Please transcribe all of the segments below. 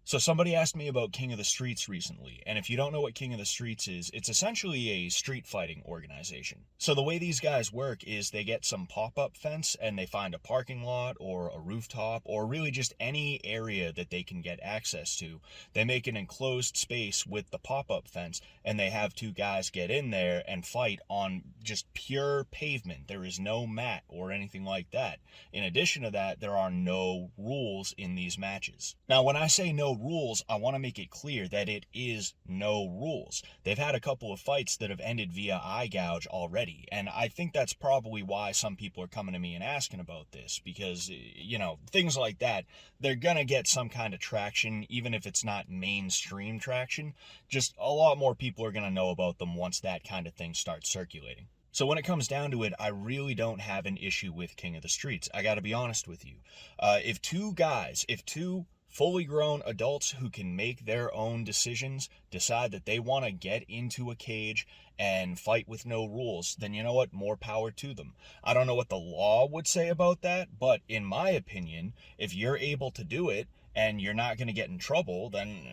So somebody asked me about King of the Streets recently, and if you don't know what King of the Streets is, it's essentially a street fighting organization. So the way these guys work is they get some pop-up fence and they find a parking lot or a rooftop or really just any area that they can get access to. They make an enclosed space with the pop-up fence and they have two guys get in there and fight on just pure pavement. There is no mat or anything like that. In addition to that, there are no rules in these matches. Now, when I say no rules, I want to make it clear that it is no rules. They've had a couple of fights that have ended via eye gouge already, and I think that's probably why some people are coming to me and asking about this, because, things like that, they're gonna get some kind of traction, even if it's not mainstream traction. Just a lot more people are gonna know about them once that kind of thing starts circulating. So when it comes down to it, I really don't have an issue with King of the Streets. I gotta be honest with you. If two fully grown adults who can make their own decisions decide that they want to get into a cage and fight with no rules, then you know what? More power to them. I don't know what the law would say about that, but in my opinion, if you're able to do it and you're not going to get in trouble, then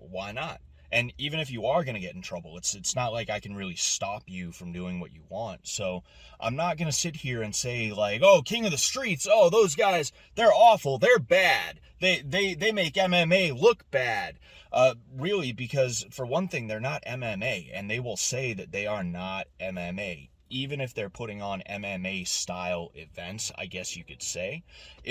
why not? And even if you are going to get in trouble, it's not like I can really stop you from doing what you want. So I'm not going to sit here and say like, oh, King of the Streets, oh, those guys, they're awful, they're bad. They make MMA look bad. Really, because for one thing, they're not MMA, and they will say that they are not MMA. Even if they're putting on MMA style events, I guess you could say.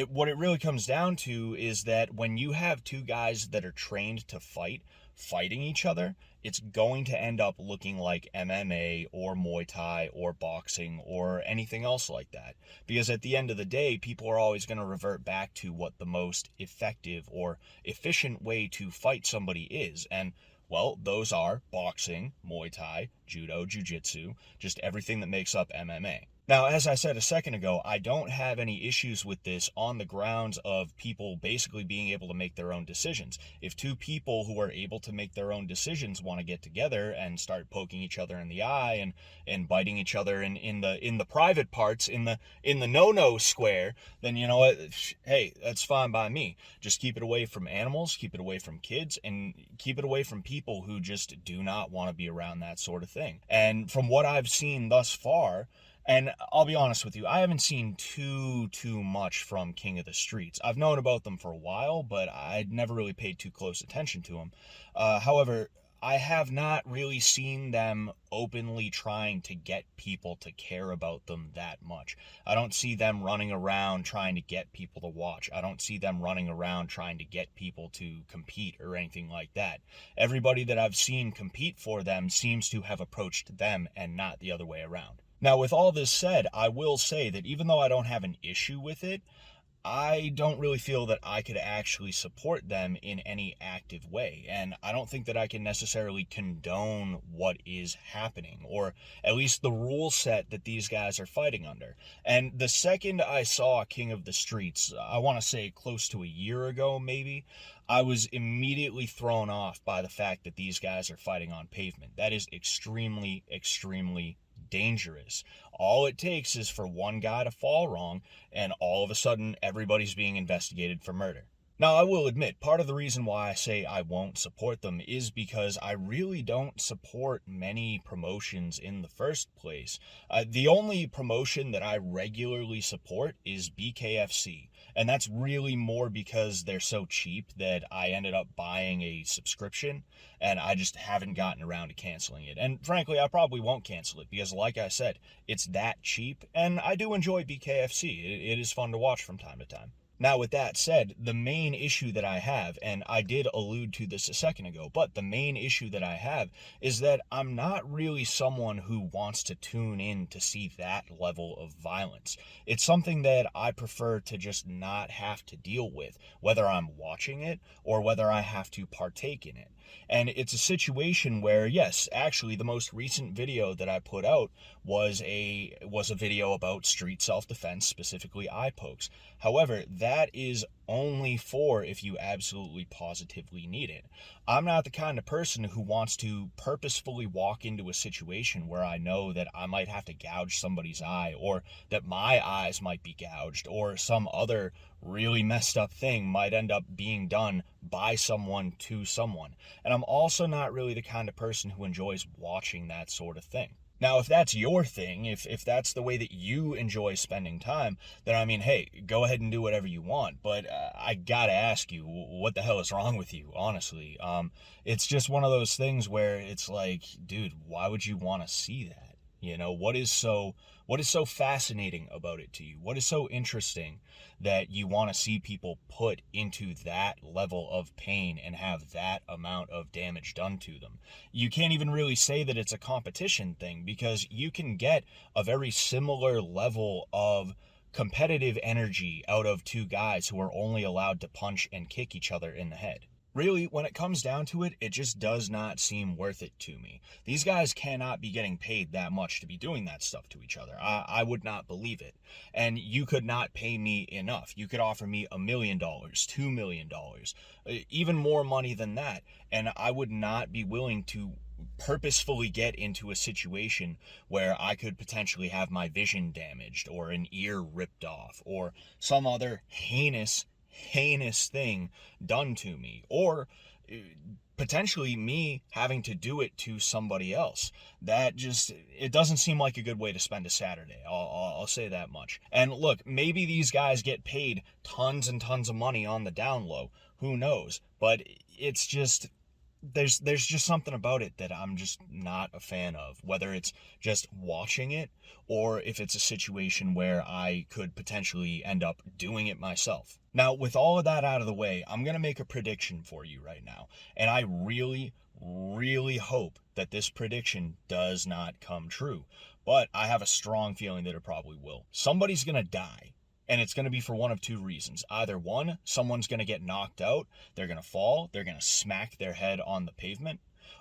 What it really comes down to is that when you have two guys that are trained to fighting each other, it's going to end up looking like MMA or Muay Thai or boxing or anything else like that. Because at the end of the day, people are always going to revert back to what the most effective or efficient way to fight somebody is. And well, those are boxing, Muay Thai, Judo, Jiu-Jitsu, just everything that makes up MMA. Now, as I said a second ago, I don't have any issues with this on the grounds of people basically being able to make their own decisions. If two people who are able to make their own decisions want to get together and start poking each other in the eye and biting each other in the private parts, in the no-no square, then you know what? Hey, that's fine by me. Just keep it away from animals, keep it away from kids, and keep it away from people who just do not want to be around that sort of thing. And from what I've seen thus far, and I'll be honest with you, I haven't seen too much from King of the Streets. I've known about them for a while, but I'd never really paid too close attention to them. However, I have not really seen them openly trying to get people to care about them that much. I don't see them running around trying to get people to watch. I don't see them running around trying to get people to compete or anything like that. Everybody that I've seen compete for them seems to have approached them and not the other way around. Now, with all this said, I will say that even though I don't have an issue with it, I don't really feel that I could actually support them in any active way. And I don't think that I can necessarily condone what is happening, or at least the rule set that these guys are fighting under. And the second I saw King of the Streets, I want to say close to a year ago, maybe, I was immediately thrown off by the fact that these guys are fighting on pavement. That is extremely, extremely dangerous. All it takes is for one guy to fall wrong, and all of a sudden everybody's being investigated for murder. Now, I will admit, part of the reason why I say I won't support them is because I really don't support many promotions in the first place. The only promotion that I regularly support is BKFC, and that's really more because they're so cheap that I ended up buying a subscription, and I just haven't gotten around to canceling it. And frankly, I probably won't cancel it because, like I said, it's that cheap, and I do enjoy BKFC. It is fun to watch from time to time. Now, with that said, the main issue that I have, and I did allude to this a second ago, but the main issue that I have is that I'm not really someone who wants to tune in to see that level of violence. It's something that I prefer to just not have to deal with, whether I'm watching it or whether I have to partake in it. And it's a situation where, yes, actually the most recent video that I put out was a video about street self-defense, specifically eye pokes. However, that is only for if you absolutely positively need it. I'm not the kind of person who wants to purposefully walk into a situation where I know that I might have to gouge somebody's eye, or that my eyes might be gouged, or some other really messed up thing might end up being done by someone to someone. And I'm also not really the kind of person who enjoys watching that sort of thing. Now, if that's your thing, if that's the way that you enjoy spending time, then I mean, hey, go ahead and do whatever you want. But I gotta ask you, what the hell is wrong with you, honestly? It's just one of those things where it's like, dude, why would you want to see that? You know, what is so fascinating about it to you? What is so interesting that you want to see people put into that level of pain and have that amount of damage done to them? You can't even really say that it's a competition thing, because you can get a very similar level of competitive energy out of two guys who are only allowed to punch and kick each other in the head. Really, when it comes down to it, it just does not seem worth it to me. These guys cannot be getting paid that much to be doing that stuff to each other. I would not believe it. And you could not pay me enough. You could offer me $1 million, $2 million, even more money than that, and I would not be willing to purposefully get into a situation where I could potentially have my vision damaged, or an ear ripped off, or some other heinous thing done to me, or potentially me having to do it to somebody else. That just, it doesn't seem like a good way to spend a Saturday. I'll say that much. And look, maybe these guys get paid tons and tons of money on the down low, who knows? But it's just, there's just something about it that I'm just not a fan of, whether it's just watching it or if it's a situation where I could potentially end up doing it myself. Now, with all of that out of the way, I'm going to make a prediction for you right now, and I really, really hope that this prediction does not come true, but I have a strong feeling that it probably will. Somebody's going to die. And it's going to be for one of two reasons. Either one, someone's going to get knocked out, they're going to fall, they're going to smack their head on the pavement.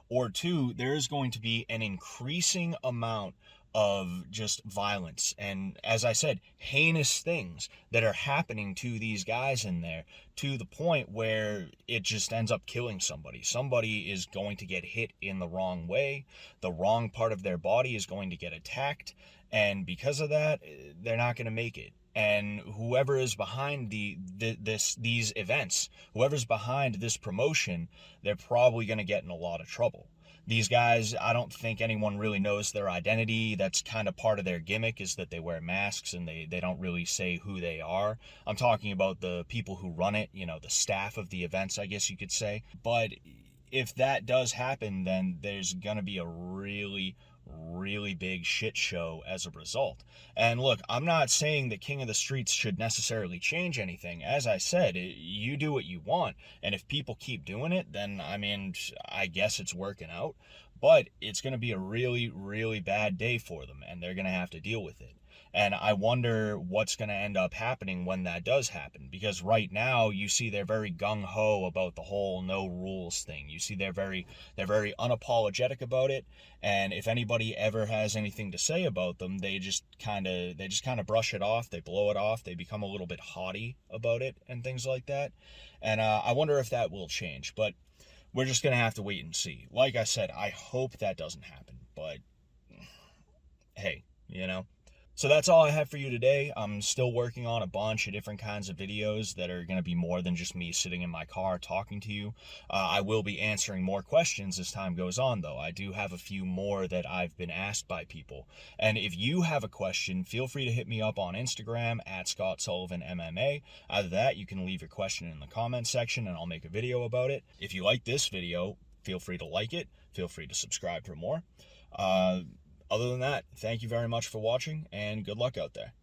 Or two, there is going to be an increasing amount of just violence and, as I said, heinous things that are happening to these guys in there, to the point where it just ends up killing somebody. Somebody is going to get hit in the wrong way, the wrong part of their body is going to get attacked, and because of that, they're not going to make it. And whoever is behind these events, whoever's behind this promotion, they're probably going to get in a lot of trouble. These guys, I don't think anyone really knows their identity. That's kind of part of their gimmick, is that they wear masks and they don't really say who they are. I'm talking about the people who run it, you know, the staff of the events, I guess you could say. But if that does happen, then there's going to be a really big shit show as a result. And look, I'm not saying that King of the Streets should necessarily change anything. As I said, you do what you want, and if people keep doing it, then I mean, I guess it's working out. But it's going to be a really bad day for them, and they're going to have to deal with it. And I wonder what's going to end up happening when that does happen, because right now you see they're very gung-ho about the whole no rules thing. You see they're very unapologetic about it, and if anybody ever has anything to say about them, they just kind of brush it off, they blow it off, they become a little bit haughty about it and things like that. And I wonder if that will change, but we're just going to have to wait and see. Like I said, I hope that doesn't happen, but hey, you know. So that's all I have for you today. I'm still working on a bunch of different kinds of videos that are going to be more than just me sitting in my car talking to you. I will be answering more questions as time goes on, though. I do have a few more that I've been asked by people. And if you have a question, feel free to hit me up on Instagram at Scott Sullivan MMA. Either that, you can leave your question in the comment section and I'll make a video about it. If you like this video, feel free to like it. Feel free to subscribe for more. Other than that, thank you very much for watching, and good luck out there.